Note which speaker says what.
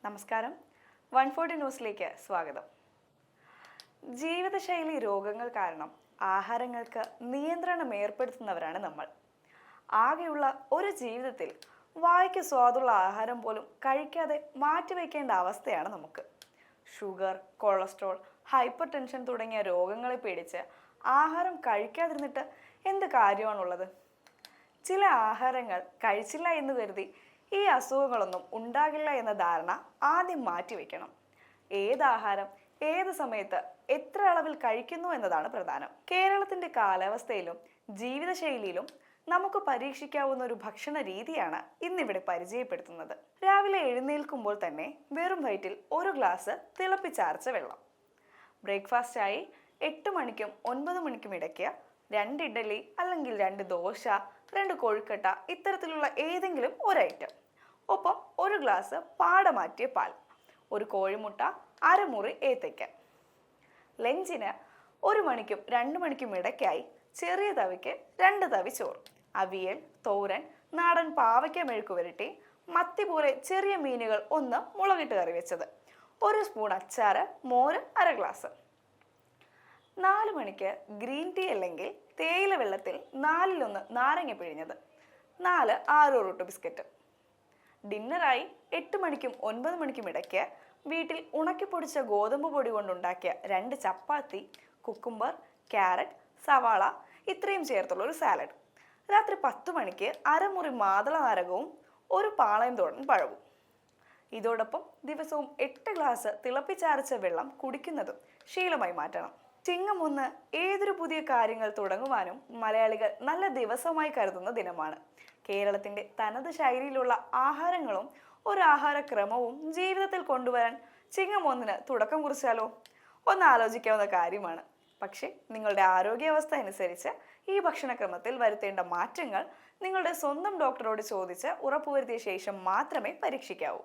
Speaker 1: നമസ്കാരം. 140 ന്യൂസിലേക്ക് സ്വാഗതം. ജീവിതശൈലി രോഗങ്ങൾ കാരണം ആഹാരങ്ങൾക്ക് നിയന്ത്രണം ഏർപ്പെടുത്തുന്നവരാണ് നമ്മൾ. ആകെയുള്ള ഒരു ജീവിതത്തിൽ വായ്ക്ക് സ്വാദുള്ള ആഹാരം പോലും കഴിക്കാതെ മാറ്റിവെക്കേണ്ട അവസ്ഥയാണ് നമുക്ക്. ഷുഗർ, കൊളസ്ട്രോൾ, ഹൈപ്പർ ടെൻഷൻ തുടങ്ങിയ രോഗങ്ങളെ പേടിച്ച് ആഹാരം കഴിക്കാതിരുന്നിട്ട് എന്ത് കാര്യമാണുള്ളത്? ചില ആഹാരങ്ങൾ കഴിച്ചില്ല എന്ന് കരുതി ഈ അസുഖങ്ങളൊന്നും ഉണ്ടാകില്ല എന്ന ധാരണ ആദ്യം മാറ്റിവെക്കണം. ഏത് ആഹാരം ഏത് സമയത്ത് എത്ര അളവിൽ കഴിക്കുന്നു എന്നതാണ് പ്രധാനം. കേരളത്തിന്റെ കാലാവസ്ഥയിലും ജീവിതശൈലിയിലും നമുക്ക് പരീക്ഷിക്കാവുന്ന ഒരു ഭക്ഷണ രീതിയാണ് ഇന്നിവിടെ പരിചയപ്പെടുത്തുന്നത്. രാവിലെ എഴുന്നേൽക്കുമ്പോൾ തന്നെ വെറും വയറ്റിൽ ഒരു ഗ്ലാസ് തിളപ്പിച്ചാർച്ച വെള്ളം. ബ്രേക്ക്ഫാസ്റ്റായി 8 മണിക്കും 9 മണിക്കും ഇടയ്ക്ക് 2 ഇഡ്ഡലി അല്ലെങ്കിൽ 2 ദോശ, 2 കൊഴുക്കട്ട, ഇത്തരത്തിലുള്ള ഏതെങ്കിലും ഒരു ഐറ്റം. ഒപ്പം ഒരു ഗ്ലാസ് പാടമാറ്റിയ പാൽ, ഒരു കോഴിമുട്ട, അരമുറി ഏത്തയ്ക്ക. ലഞ്ചിന് 1 മണിക്കും 2 മണിക്കും ഇടയ്ക്കായി ചെറിയ തവിക്ക് 2 തവി ചോറ്, അവിയൽ, തോരൻ, നാടൻ പാവയ്ക്ക മെഴുക്കുവരട്ടി, മത്തി പോലെ ചെറിയ മീനുകൾ 1 മുളകിട്ട് കറി വെച്ചത്, 1 സ്പൂൺ അച്ചാറ്, മോര് 1/2 ഗ്ലാസ്. 4 മണിക്ക് ഗ്രീൻ ടീ അല്ലെങ്കിൽ തേയില വെള്ളത്തിൽ 4/1 നാരങ്ങ പിഴിഞ്ഞത്, 4 ആരോറൂട്ട് ബിസ്ക്കറ്റ്. ഡിന്നറായി 8 മണിക്കും 9 മണിക്കും ഇടയ്ക്ക് വീട്ടിൽ ഉണക്കിപ്പൊടിച്ച ഗോതമ്പ് പൊടി കൊണ്ടുണ്ടാക്കിയ 2 ചപ്പാത്തി, കുക്കുംബർ, ക്യാരറ്റ്, സവാള ഇത്രയും ചേർത്തുള്ള ഒരു സാലഡ്. രാത്രി 10 മണിക്ക് അരമുറി മാതള നാരകവും 1 പാളയം തോടൻ പഴവും. ഇതോടൊപ്പം ദിവസവും 8 ഗ്ലാസ് തിളപ്പിച്ചാർച്ച വെള്ളം കുടിക്കുന്നതും ശീലമായി മാറ്റണം. ചിങ്ങം 1 ഏതൊരു പുതിയ കാര്യങ്ങൾ തുടങ്ങുവാനും മലയാളികൾ നല്ല ദിവസമായി കരുതുന്ന ദിനമാണ്. കേരളത്തിന്റെ തനത് ശൈലിയിലുള്ള ആഹാരങ്ങളും ഒരു ആഹാരക്രമവും ജീവിതത്തിൽ കൊണ്ടുവരാൻ ചിങ്ങം 1 തുടക്കം കുറിച്ചാലോ? ഒന്ന് ആലോചിക്കാവുന്ന കാര്യമാണ്. പക്ഷേ നിങ്ങളുടെ ആരോഗ്യാവസ്ഥ അനുസരിച്ച് ഈ ഭക്ഷണക്രമത്തിൽ വരുത്തേണ്ട മാറ്റങ്ങൾ നിങ്ങളുടെ സ്വന്തം ഡോക്ടറോട് ചോദിച്ച് ഉറപ്പുവരുത്തിയ ശേഷം മാത്രമേ പരീക്ഷിക്കാവൂ.